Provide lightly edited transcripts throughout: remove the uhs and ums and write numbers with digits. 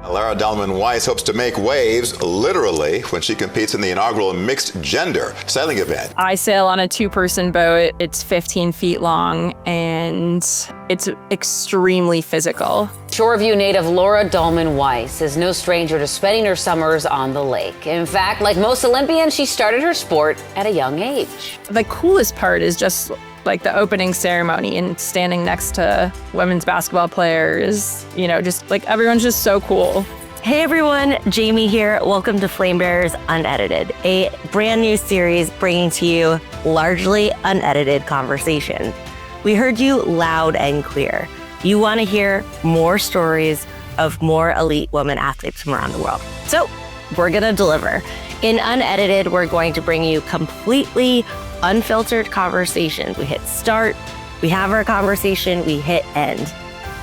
Lara Dallman-Weiss hopes to make waves, literally, when she competes in the inaugural mixed-gender sailing event. I sail on a two-person boat. It's 15 feet long, and it's extremely physical. Shoreview native Lara Dallman-Weiss is no stranger to spending her summers on the lake. In fact, like most Olympians, she started her sport at a young age. The coolest part is just like the opening ceremony and standing next to women's basketball players, just like everyone's just so cool. Hey everyone, Jamie here. Welcome to Flame Bearers Unedited, a brand new series bringing to you largely unedited conversation. We heard you loud and clear. You want to hear more stories of more elite women athletes from around the world. So we're going to deliver. In Unedited, we're going to bring you completely unfiltered conversations. We hit start, we have our conversation, we hit end.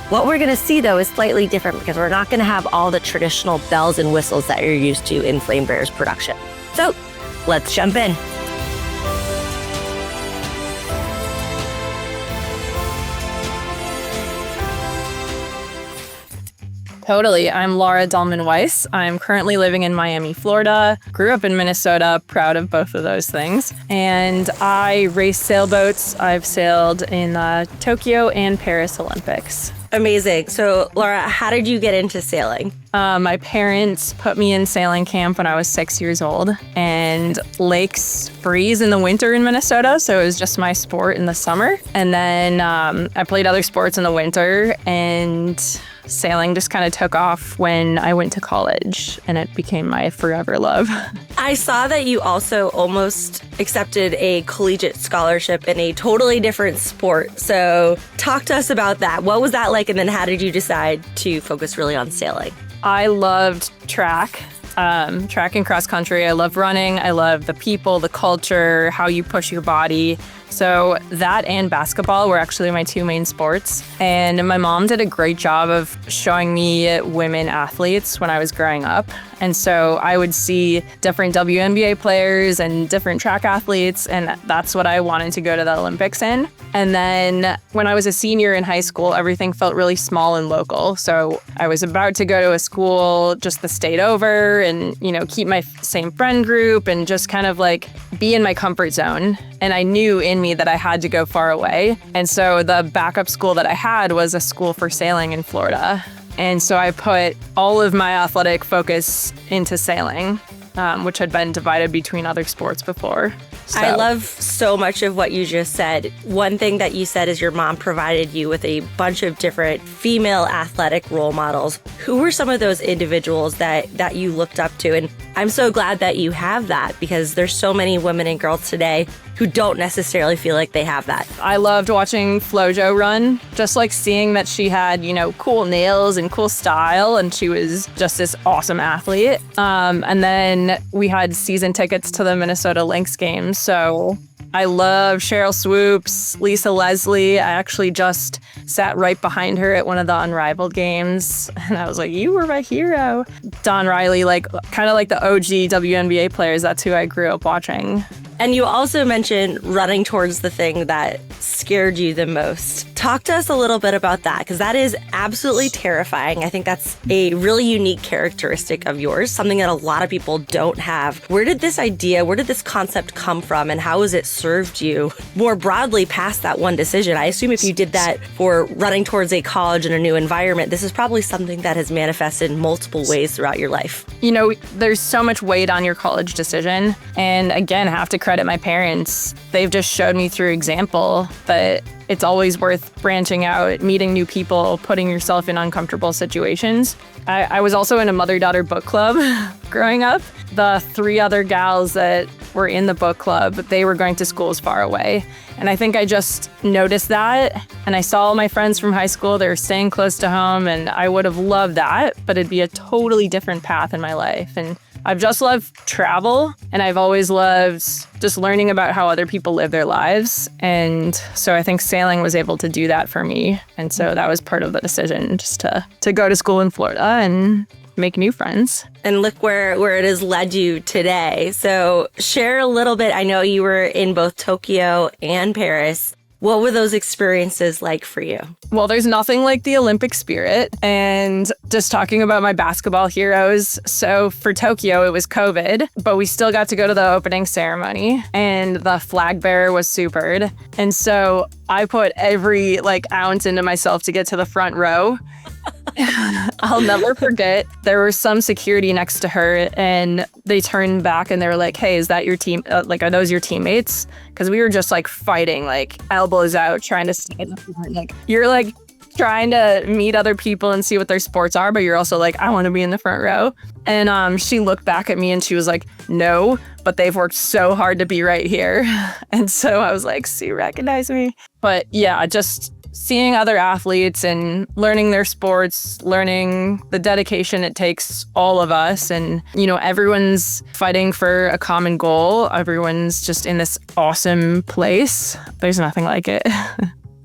What we're going to see, though, is slightly different because we're not going to have all the traditional bells and whistles that you're used to in Flame Bearers production. So let's jump in. Totally. I'm Lara Dallman-Weiss. I'm currently living in Miami, Florida. Grew up in Minnesota, proud of both of those things. And I race sailboats. I've sailed in Tokyo and Paris Olympics. Amazing. So, Lara, how did you get into sailing? My parents put me in sailing camp when I was 6 years old, and lakes freeze in the winter in Minnesota, so it was just my sport in the summer. And then I played other sports in the winter, and sailing just kind of took off when I went to college, and it became my forever love. I saw that you also almost accepted a collegiate scholarship in a totally different sport. So talk to us about that. What was that like? And then how did you decide to focus really on sailing? I loved track and cross country. I love running. I love the people, the culture, how you push your body. So that and basketball were actually my two main sports. And my mom did a great job of showing me women athletes when I was growing up. And so I would see different WNBA players and different track athletes, and that's what I wanted to go to the Olympics in. And then when I was a senior in high school, everything felt really small and local. So I was about to go to a school just the state over and, keep my same friend group and just kind of like be in my comfort zone. And I knew in me that I had to go far away. And so the backup school that I had was a school for sailing in Florida. And so I put all of my athletic focus into sailing, which had been divided between other sports before. So. I love so much of what you just said. One thing that you said is your mom provided you with a bunch of different female athletic role models. Who were some of those individuals that you looked up to? And I'm so glad that you have that, because there's so many women and girls today who don't necessarily feel like they have that. I loved watching Flojo run, just like seeing that she had, cool nails and cool style, and she was just this awesome athlete. And then we had season tickets to the Minnesota Lynx games, so I love Cheryl Swoops, Lisa Leslie. I actually just sat right behind her at one of the Unrivaled games, and I was like, you were my hero. Don Riley, kind of like the OG WNBA players, that's who I grew up watching. And you also mentioned running towards the thing that scared you the most. Talk to us a little bit about that, because that is absolutely terrifying. I think that's a really unique characteristic of yours, something that a lot of people don't have. Where did this concept come from, and how has it served you more broadly past that one decision? I assume if you did that for running towards a college and a new environment, this is probably something that has manifested in multiple ways throughout your life. There's so much weight on your college decision. And again, I have to credit my parents. They've just showed me through example that it's always worth branching out, meeting new people, putting yourself in uncomfortable situations. I was also in a mother-daughter book club growing up. The three other gals that were in the book club, they were going to schools far away. And I think I just noticed that. And I saw all my friends from high school, they were staying close to home, and I would have loved that, but it'd be a totally different path in my life. And I've just loved travel, and I've always loved just learning about how other people live their lives. And so I think sailing was able to do that for me. And so that was part of the decision, just to go to school in Florida and make new friends. And look where it has led you today. So share a little bit. I know you were in both Tokyo and Paris. What were those experiences like for you? Well, there's nothing like the Olympic spirit. And just talking about my basketball heroes. So for Tokyo, it was COVID, but we still got to go to the opening ceremony and the flag bearer was supered. And so I put every ounce into myself to get to the front row. I'll never forget. There was some security next to her and they turned back and they were like, hey, is that your team? Are those your teammates? Because we were just fighting, elbows out, trying to stay in the front. You're trying to meet other people and see what their sports are, but you're also I want to be in the front row. And she looked back at me and she was like, no, but they've worked so hard to be right here. And so I was like, so you recognize me? But yeah, just seeing other athletes and learning their sports, learning the dedication it takes all of us. And, everyone's fighting for a common goal. Everyone's just in this awesome place. There's nothing like it.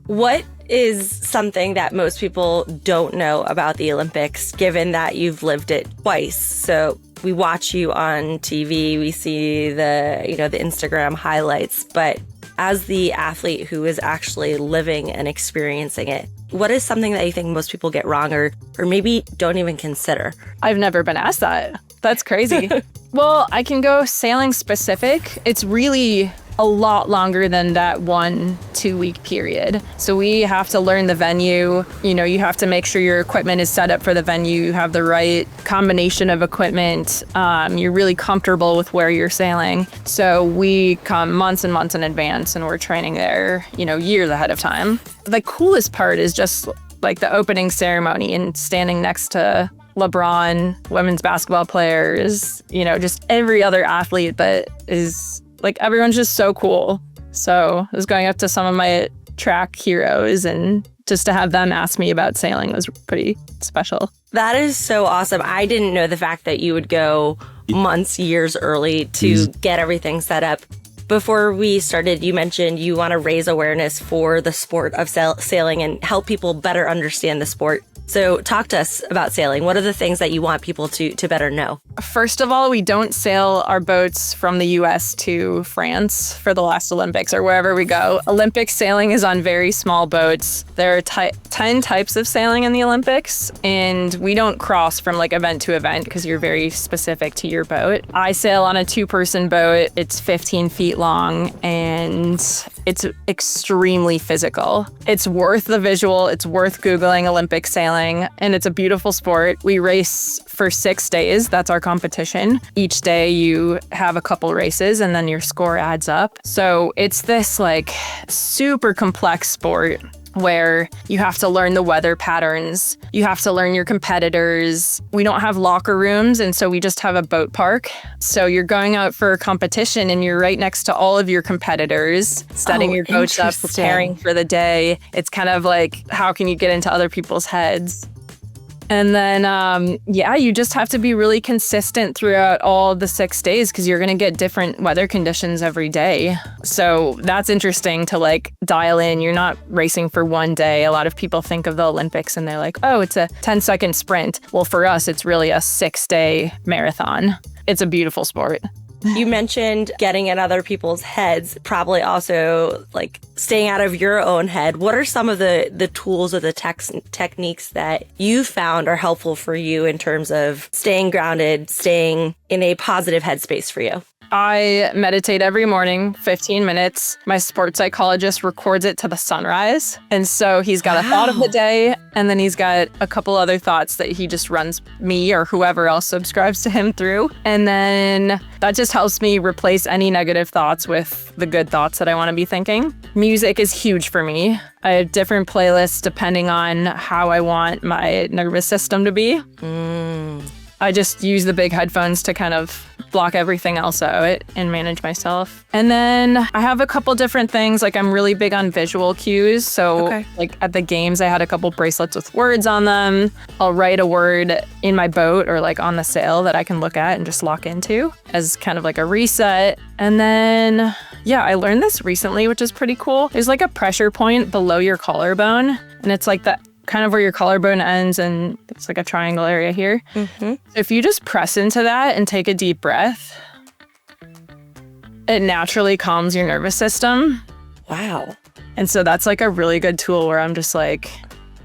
What is something that most people don't know about the Olympics, given that you've lived it twice? So we watch you on TV, we see the Instagram highlights, but as the athlete who is actually living and experiencing it, what is something that you think most people get wrong or maybe don't even consider? I've never been asked that. That's crazy. Well, I can go sailing specific. It's really a lot longer than that 1-2 week period. So we have to learn the venue. You have to make sure your equipment is set up for the venue. You have the right combination of equipment. You're really comfortable with where you're sailing. So we come months and months in advance and we're training there, years ahead of time. The coolest part is just the opening ceremony and standing next to LeBron, women's basketball players, just every other athlete that is everyone's just so cool. So I was going up to some of my track heroes and just to have them ask me about sailing was pretty special. That is so awesome. I didn't know the fact that you would go months, years early to get everything set up. Before we started, you mentioned you want to raise awareness for the sport of sailing and help people better understand the sport. So talk to us about sailing. What are the things that you want people to better know? First of all, we don't sail our boats from the U.S. to France for the last Olympics or wherever we go. Olympic sailing is on very small boats. There are 10 types of sailing in the Olympics, and we don't cross from event to event because you're very specific to your boat. I sail on a 2-person boat. It's 15 feet long, and it's extremely physical. It's worth the visual. It's worth Googling Olympic sailing, and it's a beautiful sport. We race for 6 days. That's our competition. Each day you have a couple races and then your score adds up. So it's this super complex sport where you have to learn the weather patterns. You have to learn your competitors. We don't have locker rooms, and so we just have a boat park. So you're going out for a competition and you're right next to all of your competitors, setting your boats up, preparing for the day. It's kind of how can you get into other people's heads? And then, you just have to be really consistent throughout all the 6 days because you're going to get different weather conditions every day. So that's interesting to dial in. You're not racing for one day. A lot of people think of the Olympics and they're like, oh, it's a 10-second sprint. Well, for us, it's really a 6-day marathon. It's a beautiful sport. You mentioned getting in other people's heads, probably also staying out of your own head. What are some of the tools or the techniques that you found are helpful for you in terms of staying grounded, staying in a positive headspace for you? I meditate every morning, 15 minutes. My sports psychologist records it to the sunrise. And so he's got a thought of the day, and then he's got a couple other thoughts that he just runs me or whoever else subscribes to him through. And then that just helps me replace any negative thoughts with the good thoughts that I want to be thinking. Music is huge for me. I have different playlists depending on how I want my nervous system to be. I just use the big headphones to kind of block everything else out and manage myself. And then I have a couple different things. I'm really big on visual cues. So at the games, I had a couple bracelets with words on them. I'll write a word in my boat or on the sail that I can look at and just lock into as kind of a reset. And then, I learned this recently, which is pretty cool. There's a pressure point below your collarbone. And it's that kind of where your collarbone ends and it's a triangle area here. If you just press into that and take a deep breath, it naturally calms your nervous system. Wow. And so that's like a really good tool where I'm just like,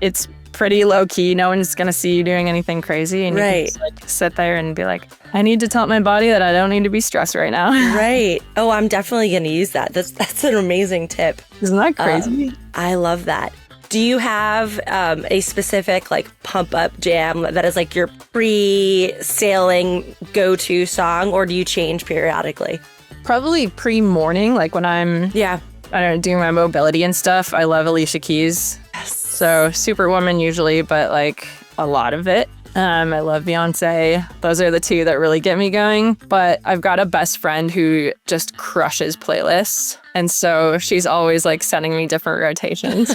it's pretty low key. No one's going to see you doing anything crazy. And you can just like sit there and be like, I need to tell my body that I don't need to be stressed right now. Right. Oh, I'm definitely going to use that. That's an amazing tip. Isn't that crazy? I love that. Do you have a specific like pump up jam that is like your pre-sailing go-to song, or do you change periodically? Probably pre-morning, like when I'm I don't know, doing my mobility and stuff. I love Alicia Keys. Yes. So Superwoman usually, but like a lot of it. I love Beyonce. Those are the two that really get me going. But I've got a best friend who just crushes playlists. And so she's always like sending me different rotations.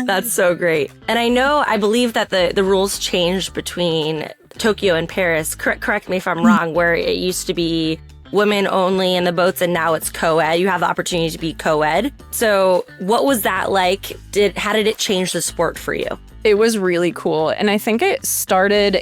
That's so great. And I believe that the rules changed between Tokyo and Paris. Correct me if I'm wrong, where it used to be women only in the boats and now it's co-ed. You have the opportunity to be co-ed. So what was that like? How did it change the sport for you? It was really cool. And I think it started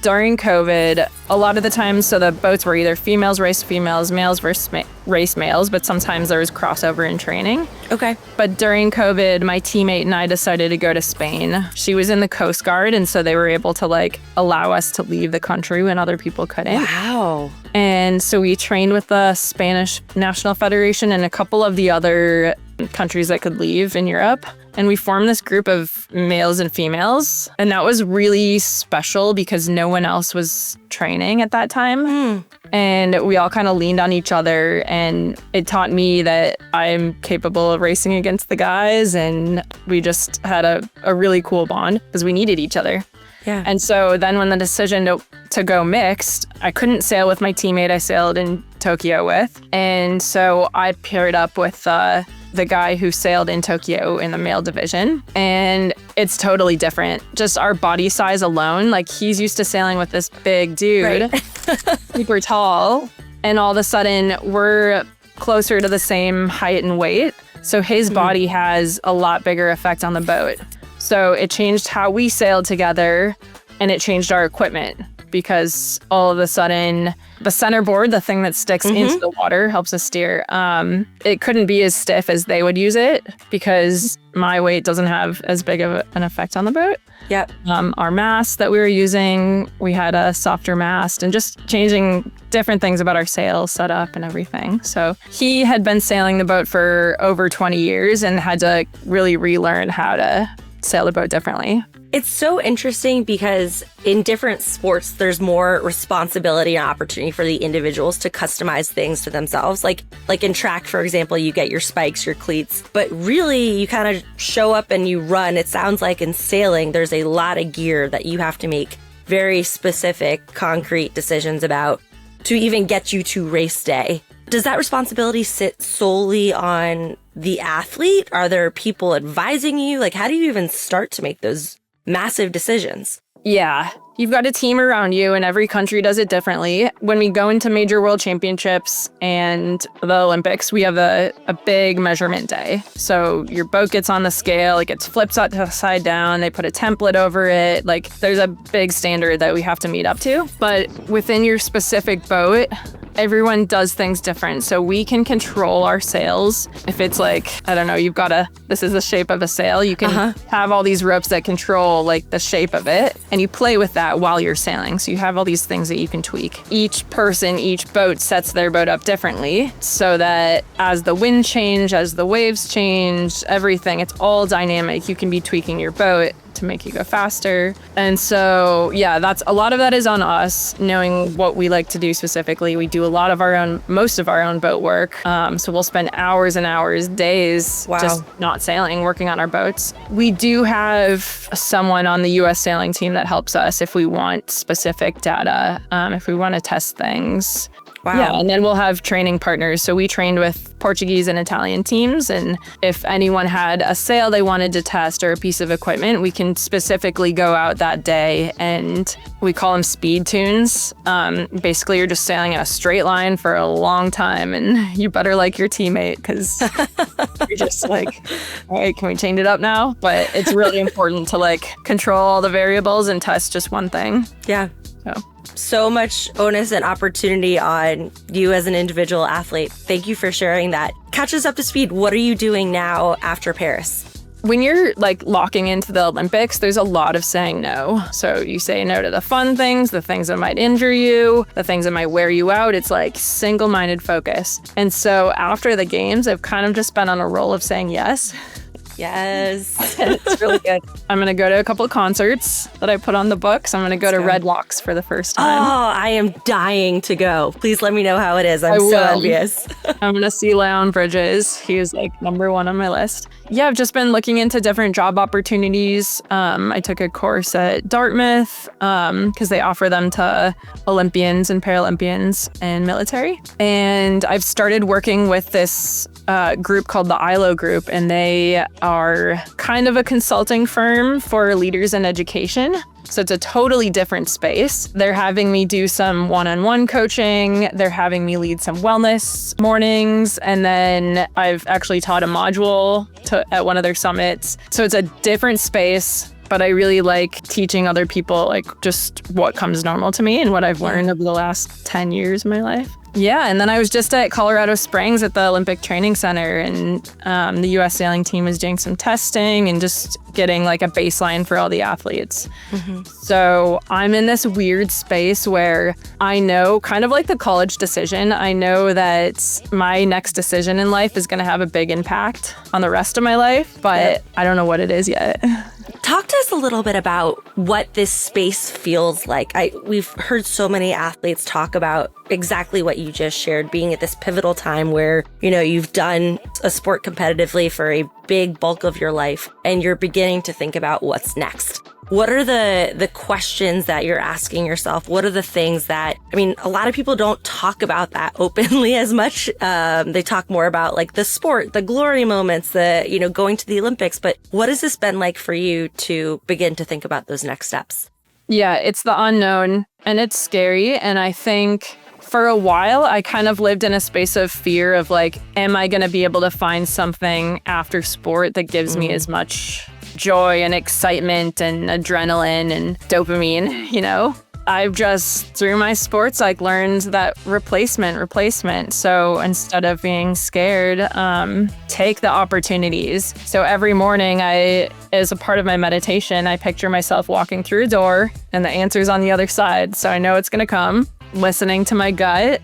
during COVID, a lot of the times. So the boats were either females race females, males versus race males, but sometimes there was crossover in training. Okay. But during COVID, my teammate and I decided to go to Spain. She was in the Coast Guard, and so they were able to like allow us to leave the country when other people couldn't. Wow. And so we trained with the Spanish National Federation and a couple of the other countries that could leave in Europe. And we formed this group of males and females. And that was really special because no one else was training at that time. And we all kind of leaned on each other. And it taught me that I'm capable of racing against the guys. And we just had a really cool bond because we needed each other. Yeah. And so then when the decision to go mixed, I couldn't sail with my teammate I sailed in Tokyo with. And so I paired up with the guy who sailed in Tokyo in the male division. And it's totally different. Just our body size alone, like he's used to sailing with this big dude, super tall. And all of a sudden we're closer to the same height and weight. So his body has a lot bigger effect on the boat. So it changed how we sailed together, and it changed our equipment because all of a sudden the centerboard, the thing that sticks into the water, helps us steer. It couldn't be as stiff as they would use it because my weight doesn't have as big of an effect on the boat. Yep. Our mast that we were using, we had a softer mast, and just changing different things about our sail setup and everything. So he had been sailing the boat for over 20 years and had to really relearn how to sail the boat differently. It's so interesting because in different sports, there's more responsibility and opportunity for the individuals to customize things to themselves. Like in track, for example, you get your spikes, your cleats, but really you kind of show up and you run. It sounds like in sailing, there's a lot of gear that you have to make very specific, concrete decisions about to even get you to race day. Does that responsibility sit solely on the athlete? Are there people advising you? Like, how do you even start to make those massive decisions? Yeah, you've got a team around you, and every country does it differently. When we go into major world championships and the Olympics, we have a big measurement day. So your boat gets on the scale, it gets flipped upside down, they put a template over it. Like, there's a big standard that we have to meet up to. But within your specific boat, everyone does things different. So we can control our sails. If it's like, I don't know, this is the shape of a sail. You can have all these ropes that control like the shape of it. And you play with that while you're sailing. So you have all these things that you can tweak. Each boat sets their boat up differently so that as the wind change, as the waves change, everything, it's all dynamic. You can be tweaking your boat to make you go faster. And so, yeah, a lot of that is on us, knowing what we like to do specifically. We do most of our own boat work. So we'll spend hours and hours, days, just not sailing, working on our boats. We do have someone on the U.S. sailing team that helps us if we want specific data, if we want to test things. Wow. Yeah, and then we'll have training partners. So we trained with Portuguese and Italian teams. And if anyone had a sail they wanted to test or a piece of equipment, we can specifically go out that day, and we call them speed tunes. Basically, you're just sailing in a straight line for a long time, and you better like your teammate because you're just like, all right, can we change it up now? But it's really important to like control all the variables and test just one thing. Yeah. So much onus and opportunity on you as an individual athlete. Thank you for sharing that. Catch us up to speed. What are you doing now after Paris? When you're like locking into the Olympics, there's a lot of saying no. So you say no to the fun things, the things that might injure you, the things that might wear you out. It's like single-minded focus. And so after the games, I've kind of just been on a roll of saying yes. Yes. It's really good. I'm going to go to a couple of concerts that I put on the books. I'm going to go to Red Rocks for the first time. Oh, I am dying to go. Please let me know how it is. I'm so envious. I'm going to see Leon Bridges. He is like number one on my list. Yeah, I've just been looking into different job opportunities. I took a course at Dartmouth because they offer them to Olympians and Paralympians and military. And I've started working with this group called the ILO Group, and they are kind of a consulting firm for leaders in education. So it's a totally different space. They're having me do some one-on-one coaching. They're having me lead some wellness mornings. And then I've actually taught a module at one of their summits. So it's a different space, but I really like teaching other people like just what comes normal to me and what I've learned over the last 10 years of my life. Yeah, and then I was just at Colorado Springs at the Olympic Training Center, and the U.S. sailing team was doing some testing and just getting like a baseline for all the athletes. Mm-hmm. So I'm in this weird space where I know, kind of like the college decision, I know that my next decision in life is going to have a big impact on the rest of my life, but I don't know what it is yet. Talk to us a little bit about what this space feels like. We've heard so many athletes talk about exactly what you just shared, being at this pivotal time where, you know, you've done a sport competitively for a big bulk of your life and you're beginning to think about what's next. What are the questions that you're asking yourself? What are the things that, I mean, a lot of people don't talk about that openly as much. They talk more about like the sport, the glory moments, going to the Olympics. But what has this been like for you to begin to think about those next steps? Yeah, it's the unknown and it's scary. And I think for a while, I kind of lived in a space of fear of like, am I going to be able to find something after sport that gives me as much joy and excitement and adrenaline and dopamine, you know? I've just, through my sports, like learned that replacement. So instead of being scared, take the opportunities. So every morning as a part of my meditation, I picture myself walking through a door and the answer's on the other side. So I know it's going to come. Listening to my gut.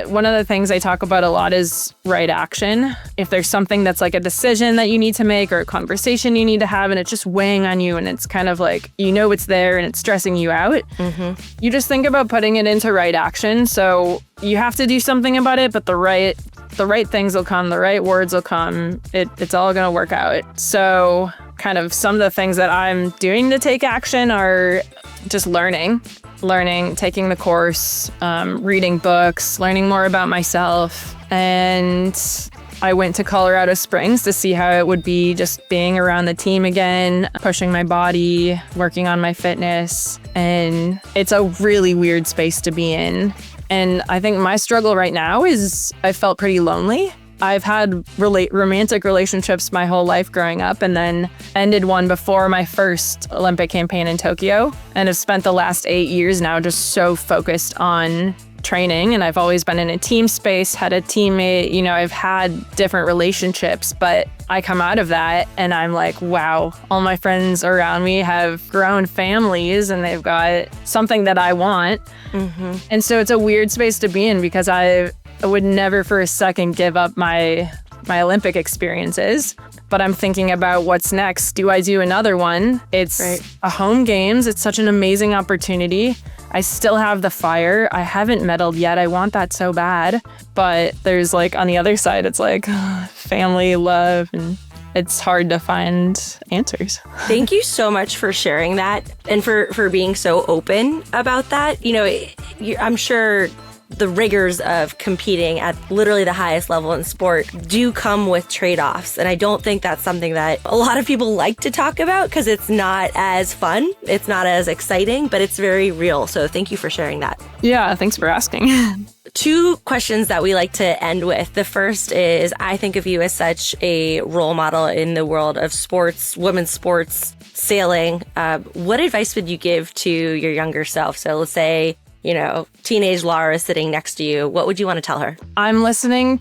One of the things I talk about a lot is right action. If there's something that's like a decision that you need to make or a conversation you need to have and it's just weighing on you and it's kind of like, you know, it's there and it's stressing you out, you just think about putting it into right action. So you have to do something about it, but the right things will come, the right words will come. It's all going to work out. So kind of some of the things that I'm doing to take action are just learning, taking the course, reading books, learning more about myself. And I went to Colorado Springs to see how it would be just being around the team again, pushing my body, working on my fitness. And it's a really weird space to be in. And I think my struggle right now is I felt pretty lonely. I've had romantic relationships my whole life growing up and then ended one before my first Olympic campaign in Tokyo and have spent the last 8 years now just so focused on training. And I've always been in a team space, had a teammate, you know, I've had different relationships, but I come out of that and I'm like, wow, all my friends around me have grown families and they've got something that I want. Mm-hmm. And so it's a weird space to be in because I would never for a second give up my Olympic experiences, but I'm thinking about what's next. Do I do another one? It's a home games. It's such an amazing opportunity. I still have the fire. I haven't medaled yet. I want that so bad. But there's like on the other side, it's like family, love, and it's hard to find answers. Thank you so much for sharing that and for being so open about that. You know, I'm sure the rigors of competing at literally the highest level in sport do come with trade-offs. And I don't think that's something that a lot of people like to talk about because it's not as fun. It's not as exciting, but it's very real. So thank you for sharing that. Yeah, thanks for asking. 2 questions that we like to end with. The first is, I think of you as such a role model in the world of sports, women's sports, sailing. What advice would you give to your younger self? So let's say teenage Lara sitting next to you, what would you want to tell her? I'm reading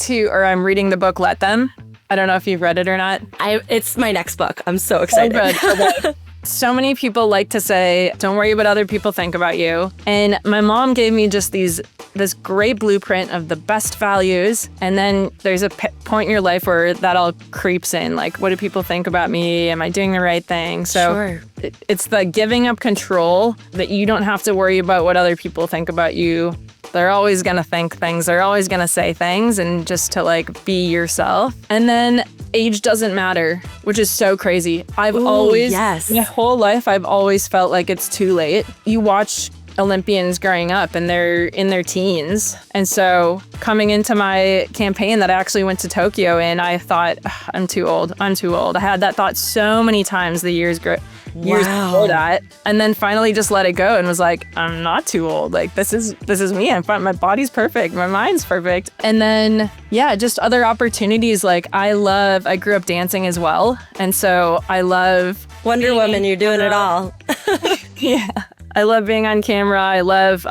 the book Let Them. I don't know if you've read it or not. It's my next book. I'm so excited. Okay. So many people like to say, don't worry what other people think about you. And my mom gave me just this great blueprint of the best values. And then there's a point in your life where that all creeps in. Like, what do people think about me? Am I doing the right thing? So Sure. It's the giving up control that you don't have to worry about what other people think about you. They're always going to think things. They're always going to say things, and just to be yourself. And then age doesn't matter, which is so crazy. Yes. My whole life, I've always felt like it's too late. You watch Olympians growing up and they're in their teens. And so coming into my campaign that I actually went to Tokyo in, I thought, I'm too old. I had that thought so many times the years before that. And then finally just let it go and was like, I'm not too old. Like, this is me. My body's perfect. My mind's perfect. And then, just other opportunities. Like, I grew up dancing as well. And so I love Wonder Woman, you're doing it all. Yeah. I love being on camera. I love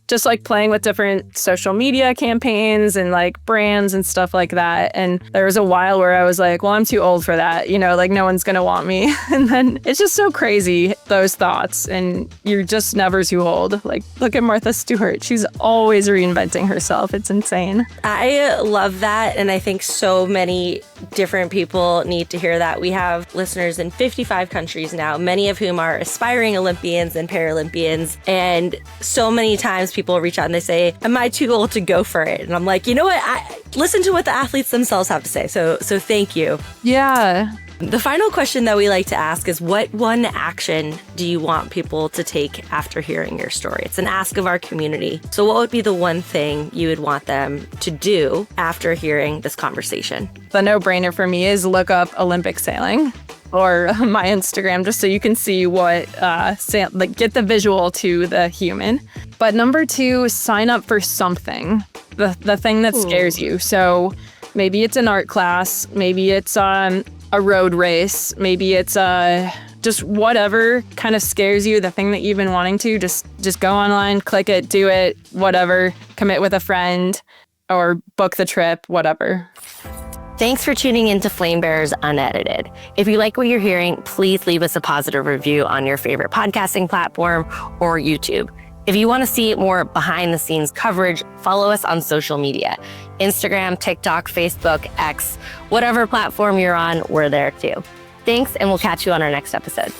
just playing with different social media campaigns and brands and stuff like that. And there was a while where I was like, well, I'm too old for that. No one's going to want me. And then it's just so crazy, those thoughts. And you're just never too old. Look at Martha Stewart. She's always reinventing herself. It's insane. I love that. And I think so many different people need to hear that. We have listeners in 55 countries now, many of whom are aspiring Olympians and Paralympians. And so many times people reach out and they say, am I too old to go for it? And I'm like, you know what? Listen to what the athletes themselves have to say. So thank you. Yeah. The final question that we like to ask is, what one action do you want people to take after hearing your story? It's an ask of our community. So what would be the one thing you would want them to do after hearing this conversation? The no-brainer for me is look up Olympic sailing or my Instagram, just so you can see what, get the visual to the human. But number 2, sign up for something, the thing that scares you. So maybe it's an art class, maybe it's a road race, maybe it's just whatever kind of scares you, the thing that you've been wanting to, just go online, click it, do it, whatever, commit with a friend or book the trip, whatever. Thanks for tuning in to Flame Bearers Unedited. If you like what you're hearing, please leave us a positive review on your favorite podcasting platform or YouTube. If you want to see more behind the scenes coverage, follow us on social media, Instagram, TikTok, Facebook, X, whatever platform you're on, we're there too. Thanks, and we'll catch you on our next episode.